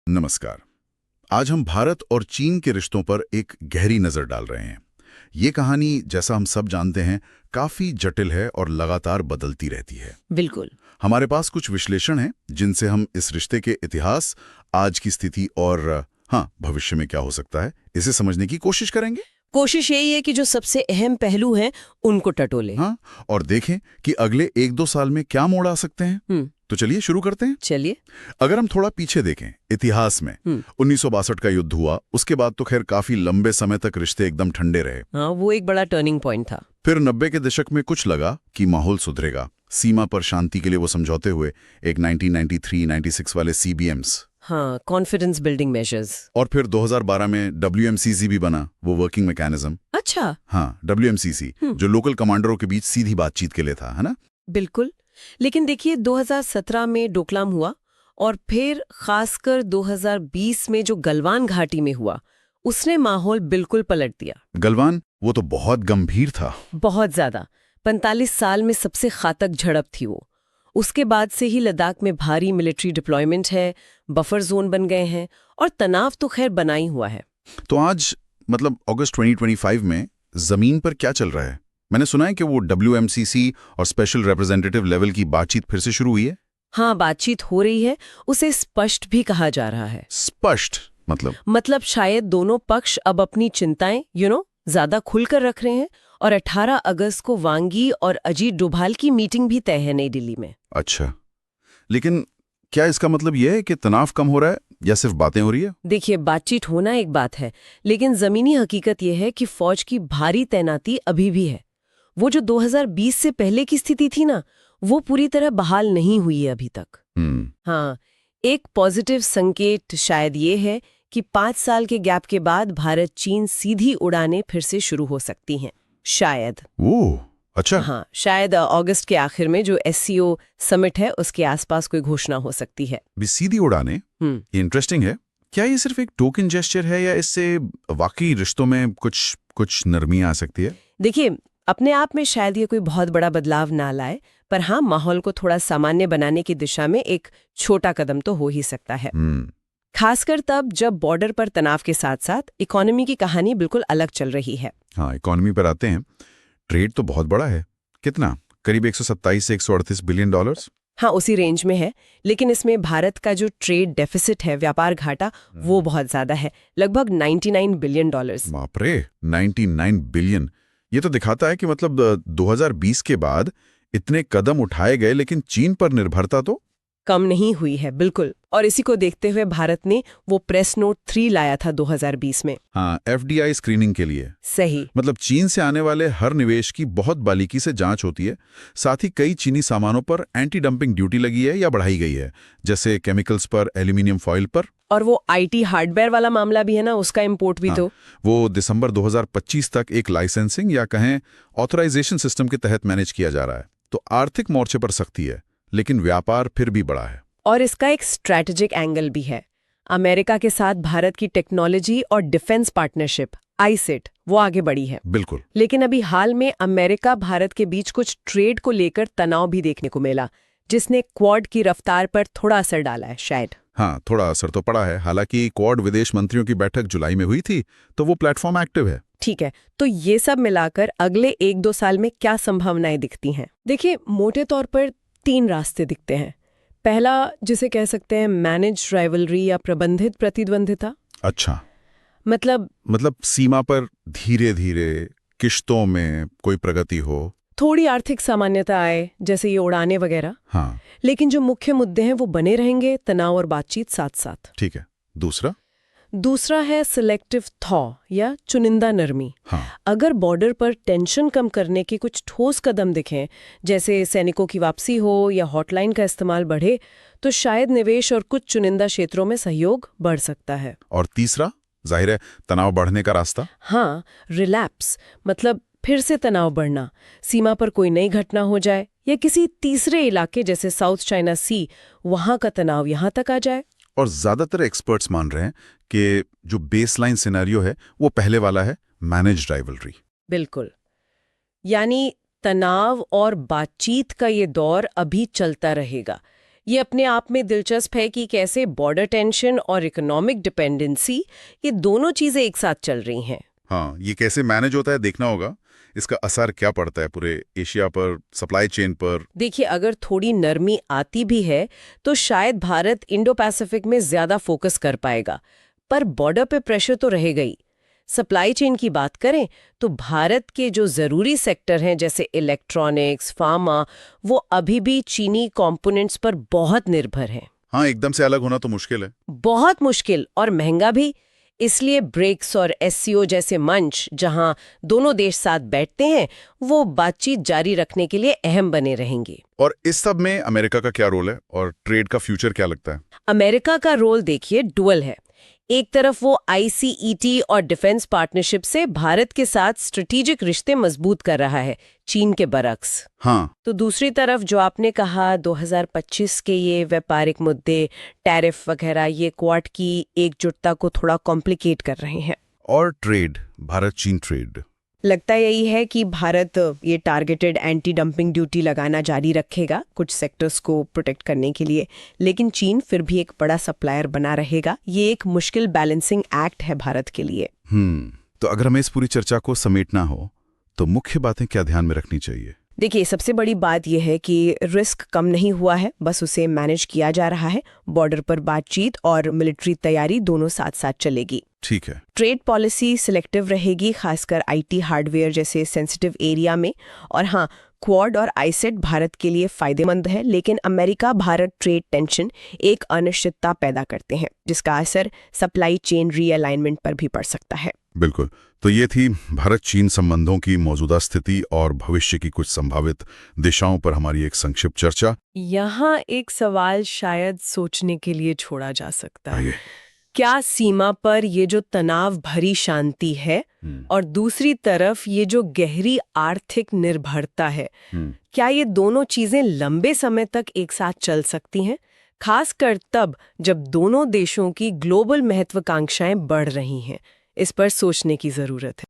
नमस्कार। आज हम भारत और चीन के रिश्तों पर एक गहरी नजर डाल रहे हैं। ये कहानी, जैसा हम सब जानते हैं, काफी जटिल है और लगातार बदलती रहती है। बिल्कुल। हमारे पास कुछ विश्लेषण हैं जिनसे हम इस रिश्ते के इतिहास, आज की स्थिति और भविष्य में क्या हो सकता है, इसे समझने की कोशिश करेंगे। कोशिश यही है कि जो सबसे अहम पहलू हैं उनको टटोले। हाँ, और देखें कि अगले 1-2 साल में क्या मोड़ आ सकते हैं। तो चलिए शुरू करते हैं। चलिए। अगर हम थोड़ा पीछे देखें इतिहास में, 1962 का युद्ध हुआ। उसके बाद तो खैर काफी लंबे समय तक रिश्ते एकदम ठंडे रहे। हाँ, वो एक बड़ा टर्निंग पॉइंट था। फिर 90 के दशक में कुछ लगा कि माहौल सुधरेगा। सीमा पर शांति के लिए वो समझौते हुए, एक 1993-96 वाले CBMs। हाँ, कॉन्फिडेंस बिल्डिंग मेजर्स। और फिर 2012 में WMCC भी बना, वो वर्किंग मैकेनिज्म। अच्छा। हाँ, WMCC, जो लोकल कमांडरों के बीच सीधी बातचीत के लिए था, है ना? बिल्कुल। लेकिन देखिए, 2017 में डोकलाम हुआ और फिर खासकर 2020 में जो गलवान घाटी में हुआ, उसने माहौल बिल्कुल पलट दिया। गलवान, वो तो बहुत गंभीर था। बहुत ज्यादा। 45 साल में सबसे घातक झड़प थी वो। उसके बाद से ही लद्दाख में भारी मिलिट्री डिप्लॉयमेंट है, बफर जोन बन गए हैं और तनाव तो खैर बना ही हुआ है। तो आज, मतलब अगस्त 2025 में जमीन पर क्या चल रहा है? मैंने सुना है कि वो WMCC और स्पेशल रिप्रेजेंटेटिव लेवल की बातचीत फिर से शुरू हुई है। हाँ, बातचीत हो रही है। उसे स्पष्ट भी कहा जा रहा है। स्पष्ट मतलब शायद दोनों पक्ष अब अपनी चिंताएं ज्यादा खुलकर रख रहे हैं और 18 अगस्त को वांगी और अजीत डोभाल की मीटिंग भी तय है नई दिल्ली में। अच्छा, लेकिन क्या इसका मतलब यह है कि तनाव कम हो रहा है या सिर्फ बातें हो रही है? देखिए, बातचीत होना एक बात है, लेकिन जमीनी हकीकत यह है कि फौज की भारी तैनाती अभी भी है। वो जो 2020 से पहले की स्थिति थी ना, वो पूरी तरह बहाल नहीं हुई है अभी तक। हाँ, एक पॉजिटिव संकेत शायद ये है कि 5 साल के गैप के बाद भारत चीन सीधी उड़ानें फिर से शुरू हो सकती हैं, शायद। ओह, अच्छा। हाँ, शायद अगस्त के आखिर में जो SCO समिट है उसके आसपास कोई घोषणा हो सकती है। सीधी उड़ानें, ये इंटरेस्टिंग है। क्या ये सिर्फ एक टोकन जेस्चर है या इससे वाकई रिश्तों में कुछ नरमी आ सकती है? देखिए, अपने आप में शायद ये कोई बहुत बड़ा बदलाव ना लाए, पर हाँ, माहौल को थोड़ा सामान्य बनाने की दिशा में एक छोटा कदम तो हो ही सकता है। खासकर तब जब बॉर्डर पर तनाव के साथ साथ इकोनॉमी की कहानी बिल्कुल अलग चल रही है। हाँ, इकोनॉमी पर आते हैं। ट्रेड तो बहुत बड़ा है। कितना? करीब 127 से 138 बिलियन डॉलर्स। हाँ, उसी रेंज में है। लेकिन इसमें भारत का जो ट्रेड डेफिसिट है, व्यापार घाटा, वो बहुत ज्यादा है, लगभग 99 बिलियन डॉलर्स। बाप रे, 99 बिलियन। ये तो दिखाता है कि मतलब 2020 के बाद इतने कदम उठाए गए, लेकिन चीन पर निर्भरता तो कम नहीं हुई है। बिल्कुल। और इसी को देखते हुए भारत ने वो प्रेस नोट 3 लाया था 2020 में। हाँ, FDI स्क्रीनिंग के लिए। सही। मतलब चीन से आने वाले हर निवेश की बहुत बारीकी से जांच होती है। साथ ही कई चीनी सामानों पर एंटी डंपिंग ड्यूटी लगी है या बढ़ाई गई है, जैसे केमिकल्स पर, एल्यूमिनियम फॉइल पर। और वो IT हार्डवेयर वाला मामला भी है ना, उसका इंपोर्ट भी। तो वो दिसंबर 2025 तक एक लाइसेंसिंग या कहें ऑथराइजेशन सिस्टम के तहत मैनेज किया जा रहा है। तो आर्थिक मोर्चे पर सख्ती है, लेकिन व्यापार फिर भी बड़ा है। और इसका एक स्ट्रैटेजिक एंगल भी है। अमेरिका के साथ भारत की टेक्नोलॉजी और डिफेंस पार्टनरशिप ICIT वो आगे बढ़ी है। बिल्कुल। लेकिन अभी हाल में अमेरिका भारत के बीच कुछ ट्रेड को लेकर तनाव भी देखने को मिला, जिसने क्वाड की रफ्तार पर थोड़ा असर डाला है शायद। हाँ, थोड़ा असर तो पड़ा है। हालांकि क्वाड विदेश मंत्रियों की बैठक जुलाई में हुई थी, तो वो प्लेटफॉर्म एक्टिव है। ठीक है, तो ये सब मिलाकर अगले 1-2 साल में क्या संभावनाएं दिखती हैं? देखिए, मोटे तौर पर 3 रास्ते दिखते हैं। पहला, जिसे कह सकते हैं मैनेज राइवलरी या प्रबंधित प्रतिद्वंदिता। अच्छा, मतलब सीमा पर धीरे धीरे किश्तों में कोई प्रगति हो, थोड़ी आर्थिक सामान्यता आए, जैसे ये उड़ाने वगैरह। हाँ, लेकिन जो मुख्य मुद्दे हैं वो बने रहेंगे, तनाव और बातचीत साथ साथ। ठीक है। दूसरा है सिलेक्टिव थॉ या चुनिंदा नरमी। हाँ, अगर बॉर्डर पर टेंशन कम करने के कुछ ठोस कदम दिखें, जैसे सैनिकों की वापसी हो या हॉटलाइन का इस्तेमाल बढ़े, तो शायद निवेश और कुछ चुनिंदा क्षेत्रों में सहयोग बढ़ सकता है। और तीसरा, जाहिर है, तनाव बढ़ने का रास्ता। हाँ, रिलैप्स, मतलब फिर से तनाव बढ़ना, सीमा पर कोई नई घटना हो जाए या किसी तीसरे इलाके जैसे साउथ चाइना सी, वहां का तनाव यहां तक आ जाए। और ज्यादातर एक्सपर्ट्स मान रहे हैं कि जो बेसलाइन सिनेरियो है वो पहले वाला है, मैनेज्ड राइवलरी। बिल्कुल। यानी तनाव और बातचीत का ये दौर अभी चलता रहेगा। ये अपने आप में दिलचस्प है कि कैसे बॉर्डर टेंशन और इकोनॉमिक डिपेंडेंसी ये दोनों चीजें एक साथ चल रही हैं। हाँ, ये कैसे मैनेज होता है देखना होगा। इसका असर क्या पड़ता है पूरे एशिया पर, सप्लाई चेन पर? देखिए, अगर थोड़ी नरमी आती भी है तो शायद भारत इंडो पैसिफिक में ज्यादा फोकस कर पाएगा, पर बॉर्डर पे प्रेशर तो रहेगा ही। सप्लाई चेन की बात करें तो भारत के जो जरूरी सेक्टर हैं जैसे इलेक्ट्रॉनिक्स, फार्मा, वो अभी भी चीनी कंपोनेंट्स पर बहुत निर्भर हैं। हाँ, एकदम से अलग होना तो मुश्किल है। बहुत मुश्किल और महंगा भी। इसलिए ब्रिक्स और एससीओ जैसे मंच जहां दोनों देश साथ बैठते हैं, वो बातचीत जारी रखने के लिए अहम बने रहेंगे। और इस सब में अमेरिका का क्या रोल है और ट्रेड का फ्यूचर क्या लगता है? अमेरिका का रोल देखिए डुअल है। एक तरफ वो आईसीईटी और डिफेंस पार्टनरशिप से भारत के साथ स्ट्रेटेजिक रिश्ते मजबूत कर रहा है, चीन के बरक्स। हाँ, तो दूसरी तरफ जो आपने कहा 2025 के ये व्यापारिक मुद्दे, टैरिफ वगैरह, ये क्वाड की एकजुटता को थोड़ा कॉम्प्लिकेट कर रहे हैं। और ट्रेड, भारत चीन ट्रेड। लगता यही है कि भारत ये टारगेटेड एंटी डंपिंग ड्यूटी लगाना जारी रखेगा कुछ सेक्टर्स को प्रोटेक्ट करने के लिए, लेकिन चीन फिर भी एक बड़ा सप्लायर बना रहेगा। ये एक मुश्किल बैलेंसिंग एक्ट है भारत के लिए। तो अगर हमें इस पूरी चर्चा को समेटना हो तो मुख्य बातें क्या ध्यान में रखनी चाहिए? देखिए, सबसे बड़ी बात यह है कि रिस्क कम नहीं हुआ है, बस उसे मैनेज किया जा रहा है। बॉर्डर पर बातचीत और मिलिट्री तैयारी दोनों साथ साथ चलेगी। ठीक है। ट्रेड पॉलिसी सिलेक्टिव रहेगी, खासकर आईटी हार्डवेयर जैसे सेंसिटिव एरिया में। और हाँ, क्वाड और आईसेट भारत के लिए फायदेमंद है, लेकिन अमेरिका भारत ट्रेड टेंशन एक अनिश्चितता पैदा करते हैं, जिसका असर सप्लाई चेन रीअलाइनमेंट पर भी पड़ सकता है। बिल्कुल। तो ये थी भारत चीन संबंधों की मौजूदा स्थिति और भविष्य की कुछ संभावित दिशाओं पर हमारी एक संक्षिप्त चर्चा। यहाँ एक सवाल शायद सोचने के लिए छोड़ा जा सकता है। आइए। क्या सीमा पर ये जो तनाव भरी शांति है और दूसरी तरफ ये जो गहरी आर्थिक निर्भरता है, क्या ये दोनों चीजें लंबे समय तक एक साथ चल सकती हैं, खासकर तब जब दोनों देशों की ग्लोबल महत्वाकांक्षाएं बढ़ रही हैं? इस पर सोचने की जरूरत है।